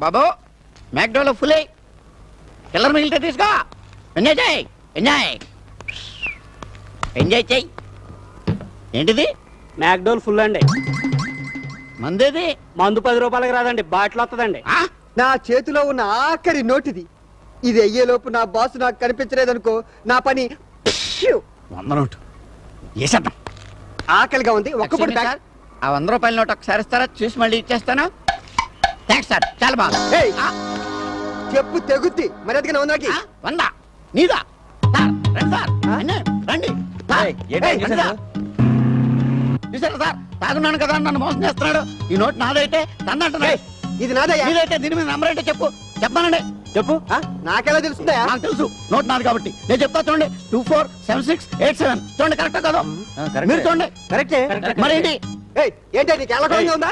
బాబు మ్యాక్డోలో full చిల్లర మిగిలితే తీసుకో. ఎంజాయ్ చేయి, ఎంజాయ్ ఎంజాయ్ చెయ్యి. ఏంటిది? మ్యాక్డోల్ ఫుల్ అండి. మందేది? మందు 10 రూపాయలకి రాదండి, బాటిల్ వస్తుందండి. నా చేతిలో ఉన్న ఆఖరి నోటిది. ఇది అయ్యేలోపు నా బాసు నాకు కనిపించలేదనుకో, నా పని 100 నోటు వేసేద్దాం. ఆకలిగా ఉంది. ఒక్కప్పుడు Excuse me, sir. ఆ 100 రూపాయల నోట్ ఒకసారి ఇస్తారా? చూసి మళ్ళీ ఇచ్చేస్తాను. థ్యాంక్స్ సార్, చాలా బాగా. చెప్పు తెగుద్ది. మరి అదిగా ఉందాకి 100 నీదా? సార్ రండి సార్, రండి చూసారా సార్, తాగున్నాను కదా నన్ను మోసం చేస్తున్నాడు. ఈ నోట్ నాదైతే తన్నంటున్నాడు. ఇది నాదయ్యా. నీదైతే దీని మీద నంబర్ ఏంటో చెప్పు. చెప్పానండి. చెప్పు. నాకెలా తెలుస్తుందా? నాకు తెలుసు, నోట్ నాది కాబట్టి నేను చెప్తా. చూడండి 247687. చూడండి కరెక్టా కదా? మీరు చూడండి. కరెక్టే. మరేంటి ఏంటి నీకు ఎలా ఉందా?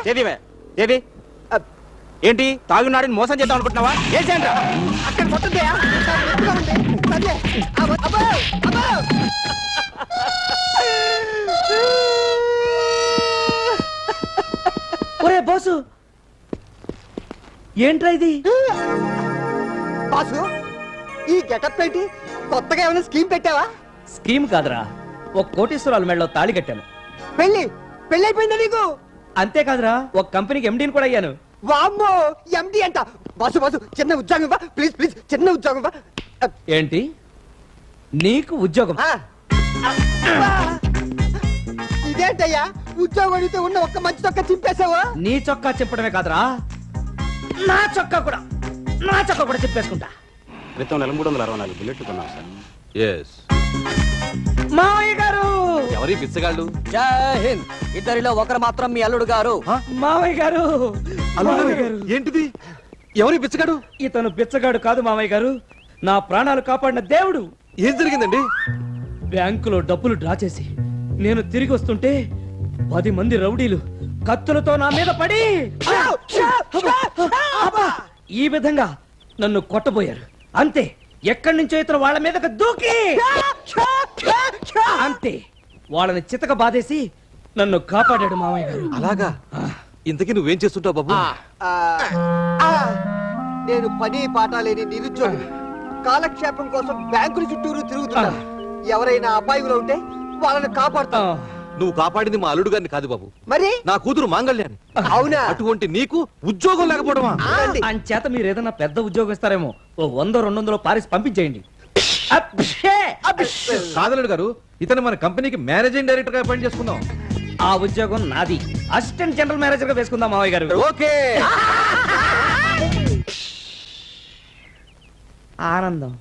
ఏంటి తాగున్నాడని మోసం చేద్దాం అనుకుంటున్నావా? ఏం చేయండి అక్కడ మొత్తం ఒరే బాసు, ఏంట్రా ఇది? బాసు, ఈ గెటప్ ఏంటి? కొత్తగా ఏమైనా స్కీమ్ పెట్టావా? స్కీమ్ కాదురా, ఒక కోటీశ్వరాల మెడలో తాళి కట్టాను. పెళ్ళి అయిపోయిందా నీకు? అంతేకాదురా, ఒక కంపెనీకి ఎండీని కూడా అయ్యాను. వామ్మో, ఎండి అంట. బాసు బాసు, చిన్న ఉద్యోగం ఇవ్వ ప్లీజ్ ప్లీజ్, చిన్న ఉద్యోగం ఇవ్వ. ఏంటి నీకు ఉద్యోగం? ఇదేంటయ్యా, ఉద్యోగం అడిగితే ఉన్న ఒక్క మంచి తొక్క చింపేశావా? నీ చొక్కా చెప్పడమే కాదురా, నా చొక్కా కూడా చెప్పేసుకుంటా. క్రితం నెల 364 బుల్లెట్లు కొన్నాం సార్. మావయ్య గారు! ఎవరి పిచ్చగాళ్ళు? జై హింద్. ఇద్దరిలో ఒకరు మాత్రం మీ అల్లుడు గారు. మావయ్య గారు! ఏంటిది? ఎవరి పిచ్చగాడు? ఇతను బిచ్చగాడు కాదు మావయ్య గారు, నా ప్రాణాలు కాపాడిన దేవుడు. ఏం జరిగిందండి? బ్యాంకులో డబ్బులు డ్రా చేసి నేను తిరిగి వస్తుంటే 10 మంది రౌడీలు కత్తులతో నా మీద పడి ఈ విధంగా నన్ను కొట్టబోయారు. అంతే, ఎక్కడి నుంచో ఇతను వాళ్ళ మీదకి దూకి అంతే వాళ్ళని చితక బాధేసి నన్ను కాపాడాడు మామయ్య గారు. అలాగా? ఇంతకీ నువ్వేం చేస్తుంటావు బాబు? నేను పని పాట లేని నిరుద్యోగి, కాలక్షేపం కోసం బ్యాంకుల చుట్టూరు తిరుగుతున్నా. ఎవరైనా అబ్బాయిలో ఉంటే వాళ్ళని కాపాడుతా. నువ్వు కాపాడింది మా అల్లుడు గారిని కాదు బాబు, మరి నా కూతురు మాంగళ్యాన్ని. అవునా? అటువంటి నీకు ఉద్యోగం లేకపోవడమా? అంచేత మీరు ఏదైనా పెద్ద ఉద్యోగం ఇస్తారేమో, ఓ 100-200 పారేసి పంపించేయండి. కాదలుడు గారు, ఇతను మన కంపెనీకి మేనేజింగ్ డైరెక్టర్ గా అపాయింట్ చేసుకుందాం. ఆ ఉద్యోగం నాది, అసిస్టెంట్ జనరల్ మేనేజర్ గా వేసుకుందాం మావయ్య గారు. ఓకే. ఆనందం.